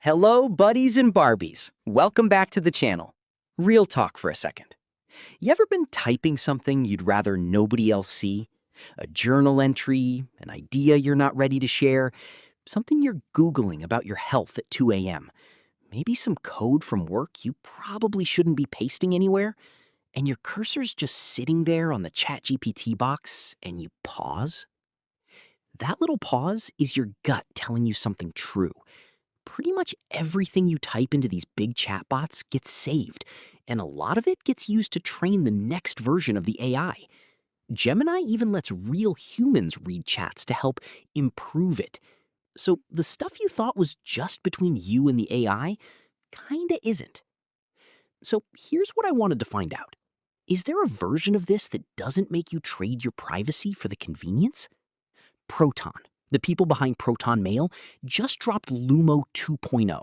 Hello, buddies and Barbies. Welcome back to the channel. Real talk for a second. You ever been typing something you'd rather nobody else see? A journal entry, an idea you're not ready to share, something you're Googling about your health at 2 a.m. Maybe some code from work you probably shouldn't be pasting anywhere, and your cursor's just sitting there on the ChatGPT box, and you pause? That little pause is your gut telling you something true. Pretty much everything you type into these big chatbots gets saved, and a lot of it gets used to train the next version of the AI. Gemini even lets real humans read chats to help improve it. So the stuff you thought was just between you and the AI kinda isn't. So here's what I wanted to find out. Is there a version of this that doesn't make you trade your privacy for the convenience? Proton, the people behind Proton Mail, just dropped Lumo 2.0.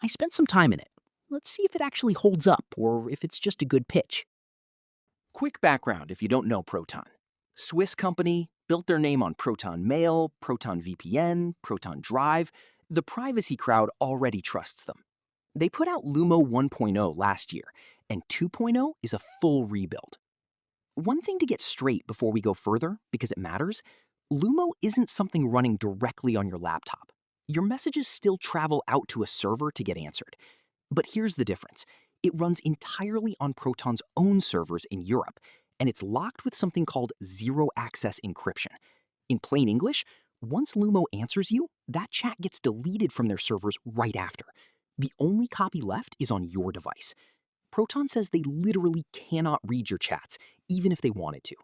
I spent some time in it. Let's see if it actually holds up or if it's just a good pitch. Quick background if you don't know Proton. Swiss company, built their name on Proton Mail, Proton VPN, Proton Drive. The privacy crowd already trusts them. They put out Lumo 1.0 last year, and 2.0 is a full rebuild. One thing to get straight before we go further, because it matters, Lumo isn't something running directly on your laptop. Your messages still travel out to a server to get answered. But here's the difference. It runs entirely on Proton's own servers in Europe, and it's locked with something called zero-access encryption. In plain English, once Lumo answers you, that chat gets deleted from their servers right after. The only copy left is on your device. Proton says they literally cannot read your chats, even if they wanted to.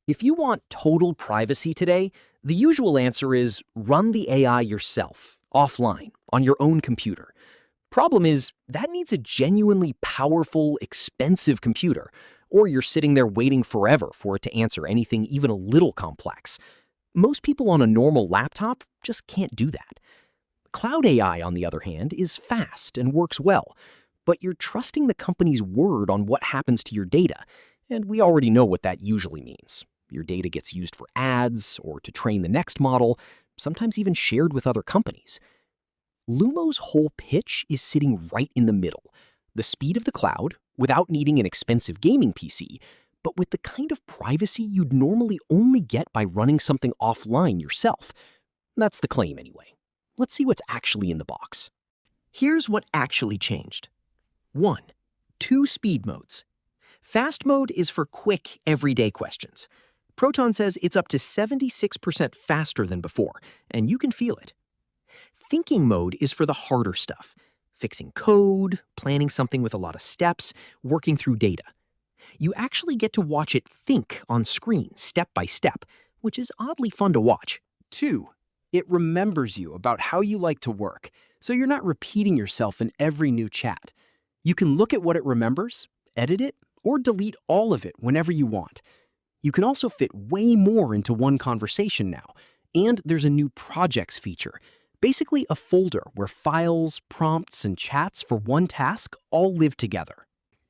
If you want total privacy today, the usual answer is run the AI yourself, offline, on your own computer. Problem is, that needs a genuinely powerful, expensive computer, or you're sitting there waiting forever for it to answer anything even a little complex. Most people on a normal laptop just can't do that. Cloud AI, on the other hand, is fast and works well, but you're trusting the company's word on what happens to your data, and we already know what that usually means. Your data gets used for ads or to train the next model, sometimes even shared with other companies. Lumo's whole pitch is sitting right in the middle. The speed of the cloud, without needing an expensive gaming PC, but with the kind of privacy you'd normally only get by running something offline yourself. That's the claim anyway. Let's see what's actually in the box. Here's what actually changed. 1. 2 speed modes. Fast mode is for quick, everyday questions. Proton says it's up to 76% faster than before, and you can feel it. Thinking mode is for the harder stuff. Fixing code, planning something with a lot of steps, working through data. You actually get to watch it think on screen, step by step, which is oddly fun to watch. 2. It remembers you about how you like to work, so you're not repeating yourself in every new chat. You can look at what it remembers, edit it, or delete all of it whenever you want. You can also fit way more into one conversation now, and there's a new projects feature, basically a folder where files, prompts, and chats for one task all live together.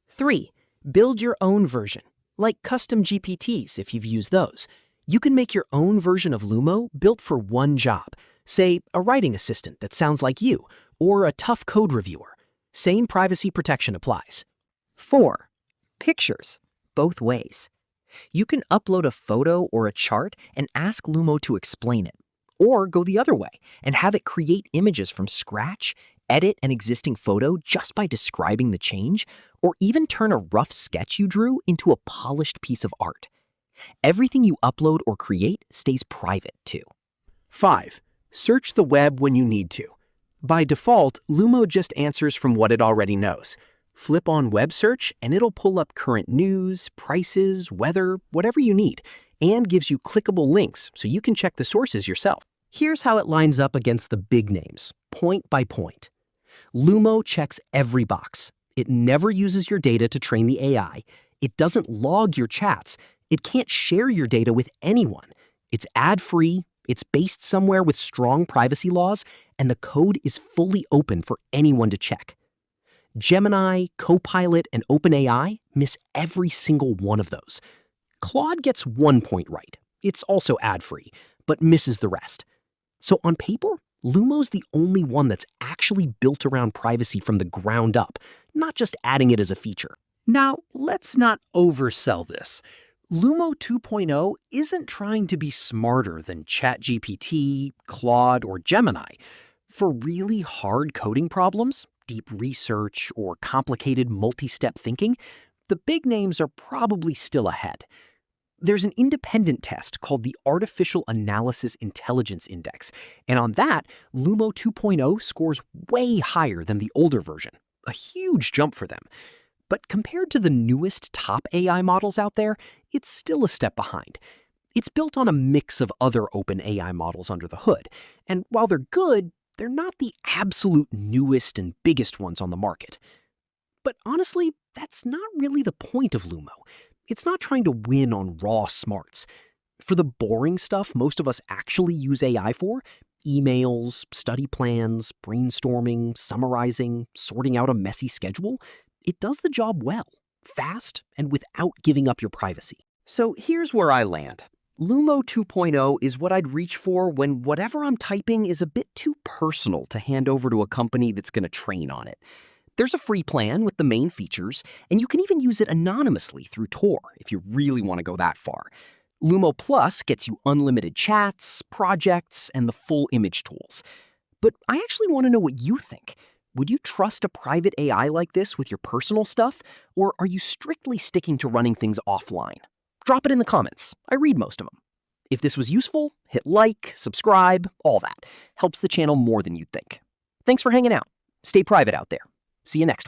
3. Build your own version, like custom GPTs if you've used those. You can make your own version of Lumo built for one job, say a writing assistant that sounds like you, or a tough code reviewer. Same privacy protection applies. 4. Pictures, both ways. You can upload a photo or a chart and ask Lumo to explain it. Or go the other way and have it create images from scratch, edit an existing photo just by describing the change, or even turn a rough sketch you drew into a polished piece of art. Everything you upload or create stays private too. 5. Search the web when you need to. By default, Lumo just answers from what it already knows. Flip on web search and it'll pull up current news, prices, weather, whatever you need, and gives you clickable links so you can check the sources yourself. Here's how it lines up against the big names, point by point. Lumo checks every box. It never uses your data to train the AI. It doesn't log your chats. It can't share your data with anyone. It's ad-free, it's based somewhere with strong privacy laws, and the code is fully open for anyone to check. Gemini, Copilot, and OpenAI miss every single one of those. Claude gets 1 point right. It's also ad-free, but misses the rest. So on paper, Lumo's the only one that's actually built around privacy from the ground up, not just adding it as a feature. Now, let's not oversell this. Lumo 2.0 isn't trying to be smarter than ChatGPT, Claude, or Gemini. For really hard coding problems, deep research, or complicated multi-step thinking, the big names are probably still ahead. There's an independent test called the Artificial Analysis Intelligence Index, and on that, Lumo 2.0 scores way higher than the older version. A huge jump for them. But compared to the newest top AI models out there, it's still a step behind. It's built on a mix of other open AI models under the hood, and while they're good, they're not the absolute newest and biggest ones on the market. But honestly, that's not really the point of Lumo. It's not trying to win on raw smarts. For the boring stuff most of us actually use AI for, emails, study plans, brainstorming, summarizing, sorting out a messy schedule, it does the job well, fast, and without giving up your privacy. So here's where I land. Lumo 2.0 is what I'd reach for when whatever I'm typing is a bit too personal to hand over to a company that's going to train on it. There's a free plan with the main features, and you can even use it anonymously through Tor if you really want to go that far. Lumo Plus gets you unlimited chats, projects, and the full image tools. But I actually want to know what you think. Would you trust a private AI like this with your personal stuff, or are you strictly sticking to running things offline? Drop it in the comments. I read most of them. If this was useful, hit like, subscribe, all that. Helps the channel more than you'd think. Thanks for hanging out. Stay private out there. See you next one.